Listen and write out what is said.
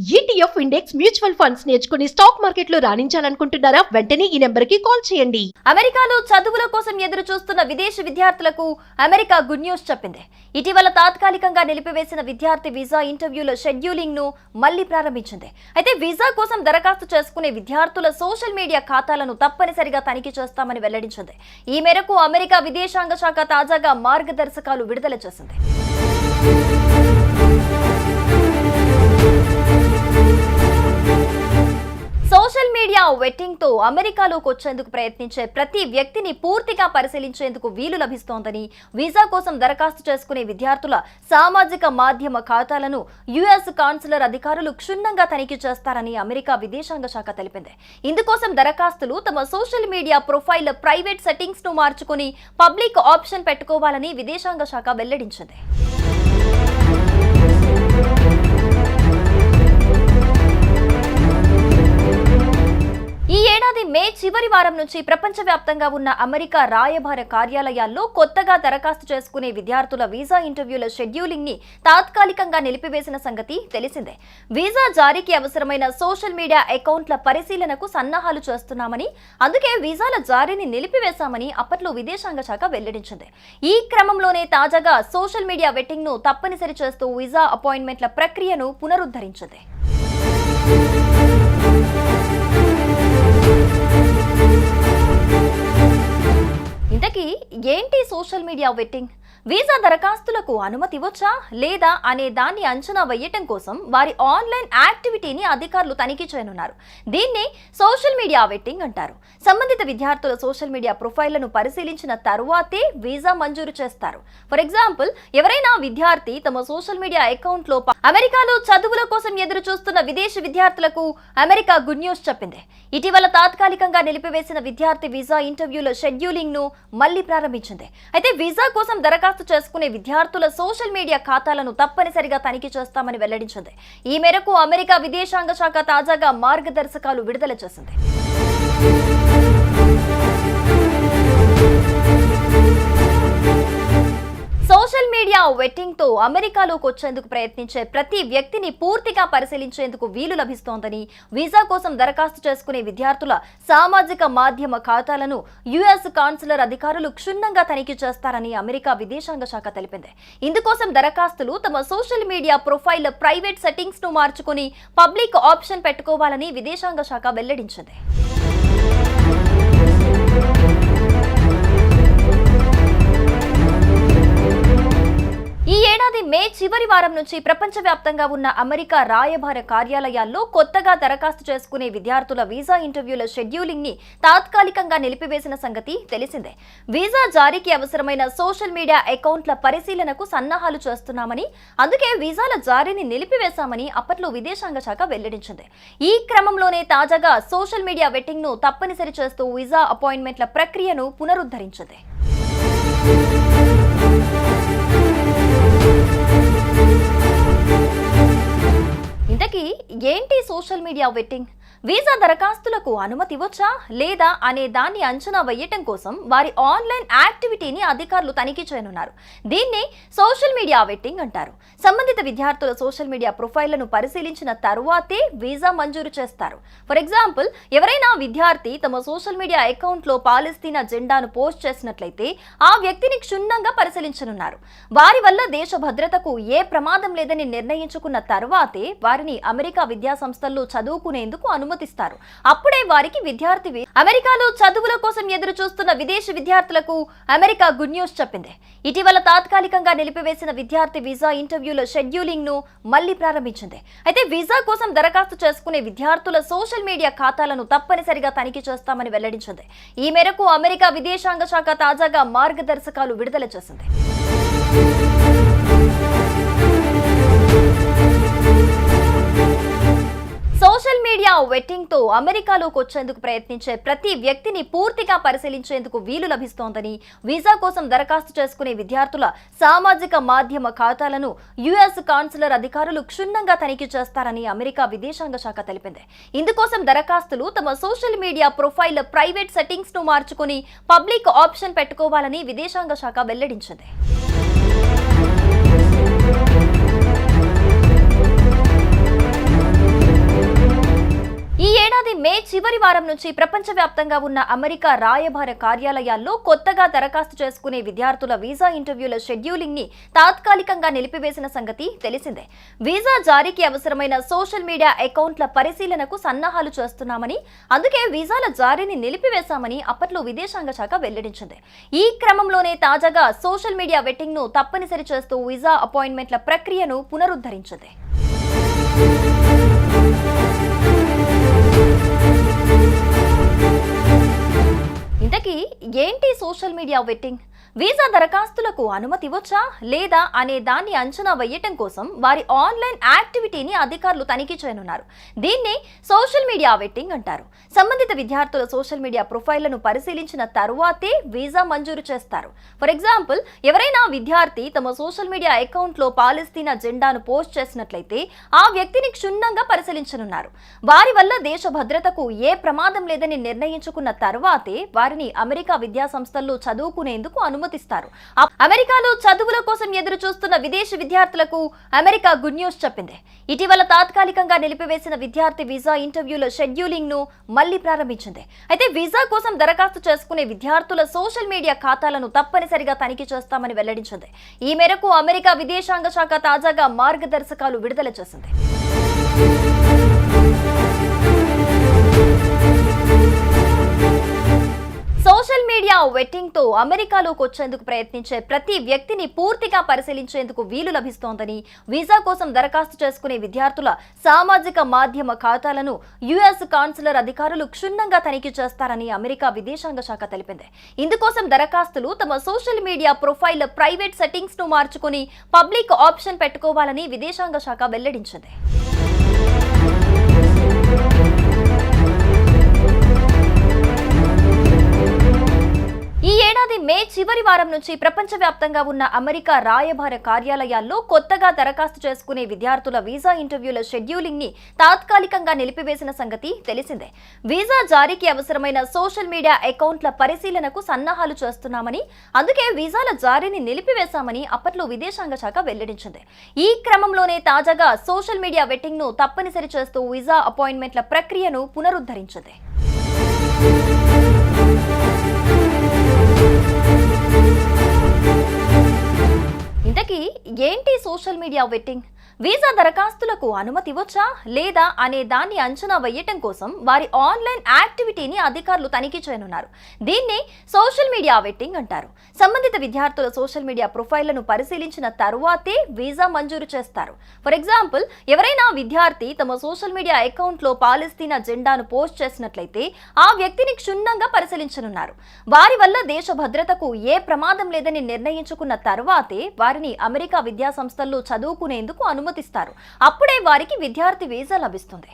ETF index mutual funds నేర్చుకుని stock market లో రాణించాలనుకుంటున్నారా? వెంటనే ఈ నెంబర్ కి కాల్ చేయండి. అమెరికాలో చదువుల కోసం ఎదురు చూస్తున్న విదేశీ విద్యార్థులకు అమెరికా గుడ్ న్యూస్ చెప్పింది. ఇటీవల తాత్కాలికంగా నిలిపివేసిన విద్యార్థి వీసా ఇంటర్వ్యూల షెడ్యూలింగ్ ను మళ్లీ ప్రారంభించింది. అయితే వీసా కోసం దరఖాస్తు చేసుకునే విద్యార్థుల సోషల్ మీడియా ఖాతాలను తప్పనిసరిగా తనిఖీ చేస్తామని వెల్లడించింది. ఈ మేరకు అమెరికా విదేశాంగ శాఖ తాజాగా మార్గదర్శకాలు విడుదల చేసింది. సోషల్ మీడియా వెట్టింగ్ తో అమెరికాలోకి వచ్చేందుకు ప్రయత్నించే ప్రతి వ్యక్తిని పూర్తిగా పరిశీలించేందుకు వీలు లభిస్తోందని, వీసా కోసం దరఖాస్తు చేసుకునే విద్యార్థుల సామాజిక మాధ్యమ ఖాతాలను యుఎస్ కాన్సులర్ అధికారులు క్షుణ్ణంగా తనిఖీ చేస్తారని అమెరికా విదేశాంగ శాఖ తెలిపింది. ఇందుకోసం దరఖాస్తులు తమ social media profile private settings ను మార్చుకుని పబ్లిక్ ఆప్షన్ పెట్టుకోవాలని విదేశాంగ శాఖ వెల్లడించింది. ఈ ఏడాది మే చివరి వారం నుంచి ప్రపంచవ్యాప్తంగా ఉన్న అమెరికా రాయబార కార్యాలయాల్లో కొత్తగా దరఖాస్తు చేసుకునే విద్యార్థుల వీసా ఇంటర్వ్యూల షెడ్యూలింగ్ ని తాత్కాలికంగా నిలిపివేసిన సంగతి తెలిసిందే. వీసా జారీకి అవసరమైన సోషల్ మీడియా అకౌంట్ల పరిశీలనకు సన్నాహాలు చేస్తున్నామని, అందుకే వీసాల జారీని నిలిపివేశామని అప్పట్లో విదేశాంగ శాఖ వెల్లడించింది. ఈ క్రమంలోనే తాజాగా సోషల్ మీడియా వెట్టింగ్ ను తప్పనిసరి చేస్తూ వీసా అపాయింట్మెంట్ల ప్రక్రియను పునరుద్ధరించింది. ఇంతకీ ఏంటి సోషల్ మీడియా వెట్టింగ్? వీసా దరఖాస్తులకు అనుమతి ఇవ్వొచ్చా లేదా అనే దాన్ని అంచనా వేయటం కోసం వారి ఆన్లైన్ యాక్టివిటీని అధికారులు తనిఖీ చేయనున్నారు. దీన్ని సోషల్ మీడియా వెట్టింగ్ అంటారు. సంబంధిత విద్యార్థుల సోషల్ మీడియా ప్రొఫైళ్లను పరిశీలించిన తరువాతే వీసా మంజూరు చేస్తారు. ఫర్ ఎగ్జాంపుల్, ఎవరైనా విద్యార్థి తమ సోషల్ మీడియా అకౌంట్ లో అమెరికాలో చదువుల కోసం ఎదురు చూస్తున్న విదేశీ విద్యార్థులకు అమెరికా గుడ్ న్యూస్ చెప్పింది. ఇటీవల తాత్కాలికంగా నిలిపివేసిన విద్యార్థి వీసా ఇంటర్వ్యూల షెడ్యూలింగ్ ను మళ్లీ ప్రారంభించింది. అయితే వీసా కోసం దరఖాస్తు చేసుకునే విద్యార్థుల సోషల్ మీడియా ఖాతాలను తప్పనిసరిగా తనిఖీ చేస్తామని వెల్లడించింది. ఈ మేరకు అమెరికా విదేశాంగ శాఖ తాజాగా మార్గదర్శకాలు విడుదల చేసింది. సోషల్ మీడియా వెట్టింగ్ తో అమెరికాలోకి వచ్చేందుకు ప్రయత్నించే ప్రతి వ్యక్తిని పూర్తిగా పరిశీలించేందుకు వీలు లభిస్తోందని, వీసా కోసం దరఖాస్తు చేసుకునే విద్యార్థుల సామాజిక మాధ్యమ ఖాతాలను యుఎస్ కాన్సులర్ అధికారులు క్షుణ్ణంగా తనిఖీ చేస్తారని అమెరికా విదేశాంగ శాఖ తెలిపింది. ఇందుకోసం దరఖాస్తులు తమ social media profile private settings ను మార్చుకుని పబ్లిక్ ఆప్షన్ పెట్టుకోవాలని విదేశాంగ శాఖ వెల్లడించింది. ఈ ఏడాది మే చివరి వారం నుంచి ప్రపంచవ్యాప్తంగా ఉన్న అమెరికా రాయబార కార్యాలయాల్లో కొత్తగా దరఖాస్తు చేసుకునే విద్యార్థుల వీసా ఇంటర్వ్యూల షెడ్యూలింగ్ ని తాత్కాలికంగా నిలిపివేసిన సంగతి తెలిసిందే. వీసా జారీకి అవసరమైన సోషల్ మీడియా అకౌంట్ల పరిశీలనకు సన్నాహాలు చేస్తున్నామని, అందుకే వీసాల జారీని నిలిపివేశామని అప్పట్లో విదేశాంగ శాఖ వెల్లడించింది. ఈ క్రమంలోనే తాజాగా సోషల్ మీడియా వెట్టింగ్ ను తప్పనిసరి చేస్తూ వీసా అపాయింట్మెంట్ల ప్రక్రియను పునరుద్ధరించింది. ఇంతకీ ఏంటి సోషల్ మీడియా వెట్టింగ్? వీసా దరఖాస్తులకు అనుమతి ఇవ్వొచ్చా లేదా అనే దాన్ని అంచనా వేయటం కోసం వారి ఆన్లైన్ యాక్టివిటీని అధికారులు తనిఖీ చేయనున్నారు. దీన్ని సోషల్ మీడియా వెట్టింగ్ అంటారు. సంబంధిత విద్యార్థుల సోషల్ మీడియా ప్రొఫైళ్లను పరిశీలించిన తరువాతే వీసా మంజూరు చేస్తారు. ఫర్ ఎగ్జాంపుల్, ఎవరైనా విద్యార్థి తమ సోషల్ మీడియా అకౌంట్ లో పాలస్తీనా జెండాను పోస్ట్ చేసినట్లయితే ఆ వ్యక్తిని క్షుణ్ణంగా పరిశీలించనున్నారు. వారి వల్ల దేశ భద్రతకు ఏ ప్రమాదం లేదని నిర్ణయించుకున్న తరువాతే వారిని అమెరికా విద్యా సంస్థల్లో చదువుకునేందుకు అనుమతిస్తారు. అప్పుడే వారికి విద్యార్థి అమెరికాలో చదువుల కోసం ఎదురు చూస్తున్న విదేశీ విద్యార్థులకు అమెరికా గుడ్ న్యూస్ చెప్పింది. ఇటీవల తాత్కాలికంగా నిలిపివేసిన విద్యార్థి వీసా ఇంటర్వ్యూల షెడ్యూలింగ్ ను మళ్లీ ప్రారంభించింది. అయితే వీసా కోసం దరఖాస్తు చేసుకునే విద్యార్థుల సోషల్ మీడియా ఖాతాలను తప్పనిసరిగా తనిఖీ చేస్తామని వెల్లడించింది. ఈ మేరకు అమెరికా విదేశాంగ శాఖ తాజాగా మార్గదర్శకాలు విడుదల చేసింది. సోషల్ మీడియా వెట్టింగ్ తో అమెరికాలోకి వచ్చేందుకు ప్రయత్నించే ప్రతి వ్యక్తిని పూర్తిగా పరిశీలించేందుకు వీలు లభిస్తోందని, వీసా కోసం దరఖాస్తు చేసుకునే విద్యార్థుల సామాజిక మాధ్యమ ఖాతాలను యుఎస్ కాన్సులర్ అధికారులు క్షుణ్ణంగా తనిఖీ చేస్తారని అమెరికా విదేశాంగ శాఖ తెలిపింది. ఇందుకోసం దరఖాస్తులు తమ social media profile private settings ను మార్చుకుని పబ్లిక్ ఆప్షన్ పెట్టుకోవాలని విదేశాంగ శాఖ వెల్లడించింది. చివరి వారం నుంచి ప్రపంచవ్యాప్తంగా ఉన్న అమెరికా రాయబార కార్యాలయాల్లో కొత్తగా దరఖాస్తు చేసుకునే విద్యార్థుల వీసా ఇంటర్వ్యూల షెడ్యూలింగ్ ని తాత్కాలికంగా నిలిపివేసిన సంగతి తెలిసిందే. వీసా జారీకి అవసరమైన సోషల్ మీడియా అకౌంట్ల పరిశీలనకు సన్నాహాలు చేస్తున్నామని, అందుకే వీసాల జారీని నిలిపివేశామని అప్పట్లో విదేశాంగ శాఖ వెల్లడించింది. ఈ క్రమంలోనే తాజాగా సోషల్ మీడియా వెట్టింగ్ ను తప్పనిసరి చేస్తూ వీసా అపాయింట్మెంట్ల ప్రక్రియను పునరుద్ధరించింది. ఇంతకీ ఏంటి సోషల్ మీడియా వెట్టింగ్? వీసా దరఖాస్తులకు అనుమతి ఇవ్వొచ్చా లేదా అనే దాన్ని అంచనా వేయటం కోసం వారి ఆన్లైన్ యాక్టివిటీని అధికారులు తనిఖీ చేయనున్నారు. దీన్ని సోషల్ మీడియా వెట్టింగ్ అంటారు. సంబంధిత విద్యార్థుల సోషల్ మీడియా ప్రొఫైళ్లను పరిశీలించిన తరువాతే వీసా మంజూరు చేస్తారు. ఫర్ ఎగ్జాంపుల్, ఎవరైనా విద్యార్థి తమ సోషల్ మీడియా అకౌంట్లో పాలస్తీనా జెండాను పోస్ట్ చేసినట్లయితే ఆ వ్యక్తిని క్షుణ్ణంగా పరిశీలించనున్నారు. వారి వల్ల దేశ భద్రతకు ఏ ప్రమాదం లేదని నిర్ణయించుకున్న తర్వాతే వారిని అమెరికా విద్యా సంస్థల్లో చదువుకునేందుకు అనుమతిస్తారు. అమెరికాలో చదువుల కోసం ఎదురు చూస్తున్న విదేశీ విద్యార్థులకు అమెరికా గుడ్ న్యూస్ చెప్పింది. ఇటీవల తాత్కాలికంగా నిలిపివేసిన విద్యార్థి వీసా ఇంటర్వ్యూల షెడ్యూలింగ్ ను మళ్లీ ప్రారంభించింది. అయితే వీసా కోసం దరఖాస్తు చేసుకునే విద్యార్థుల సోషల్ మీడియా ఖాతాలను తప్పనిసరిగా తనిఖీ చేస్తామని వెల్లడించింది. ఈ మేరకు అమెరికా విదేశాంగ శాఖ తాజాగా మార్గదర్శకాలు విడుదల చేసింది. సోషల్ మీడియా వెట్టింగ్ తో అమెరికాలోకి వచ్చేందుకు ప్రయత్నించే ప్రతి వ్యక్తిని పూర్తిగా పరిశీలించేందుకు వీలు లభిస్తోందని, వీసా కోసం దరఖాస్తు చేసుకునే విద్యార్థుల సామాజిక మాధ్యమ ఖాతాలను యుఎస్ కాన్సులర్ అధికారులు క్షుణ్ణంగా తనిఖీ చేస్తారని అమెరికా విదేశాంగ శాఖ తెలిపింది. ఇందుకోసం దరఖాస్తులు తమ social media profile private settings ను మార్చుకుని పబ్లిక్ ఆప్షన్ పెట్టుకోవాలని విదేశాంగ శాఖ వెల్లడించింది. ఈ ఏడాది మే చివరి వారం నుంచి ప్రపంచవ్యాప్తంగా ఉన్న అమెరికా రాయబార కార్యాలయాల్లో కొత్తగా దరఖాస్తు చేసుకునే విద్యార్థుల వీసా ఇంటర్వ్యూల షెడ్యూలింగ్ ని తాత్కాలికంగా నిలిపివేసిన సంగతి తెలిసిందే. వీసా జారీకి అవసరమైన సోషల్ మీడియా అకౌంట్ల పరిశీలనకు సన్నాహాలు చేస్తున్నామని, అందుకే వీసాల జారీని నిలిపివేశామని అప్పట్లో విదేశాంగ శాఖ వెల్లడించింది. ఈ క్రమంలోనే తాజాగా సోషల్ మీడియా వెట్టింగ్ ను తప్పనిసరి చేస్తూ వీసా అపాయింట్మెంట్ల ప్రక్రియను పునరుద్ధరించింది. ఇంతకీ ఏంటి సోషల్ మీడియా వెట్టింగ్? వీసా దరఖాస్తులకు అనుమతి ఇవ్వొచ్చా లేదా అనే దాన్ని అంచనా వేయటం కోసం వారి ఆన్లైన్ యాక్టివిటీని అధికారులు తనిఖీ చేయనున్నారు. దీన్ని సోషల్ మీడియా వెట్టింగ్ అంటారు. సంబంధిత విద్యార్థుల సోషల్ మీడియా ప్రొఫైళ్లను పరిశీలించిన తరువాతే వీసా మంజూరు చేస్తారు. ఫర్ ఎగ్జాంపుల్, ఎవరైనా విద్యార్థి తమ సోషల్ మీడియా అకౌంట్లో పాలస్తీనా జెండాను పోస్ట్ చేసినట్లయితే ఆ వ్యక్తిని క్షుణ్ణంగా పరిశీలించనున్నారు. వారి వల్ల దేశ భద్రతకు ఏ ప్రమాదం లేదని నిర్ణయించుకున్న తర్వాతే వారిని అమెరికా విద్యా సంస్థల్లో చదువుకునేందుకు అనుమతిస్తారు. అప్పుడే వారికి విద్యార్థి వీసా లభిస్తుంది.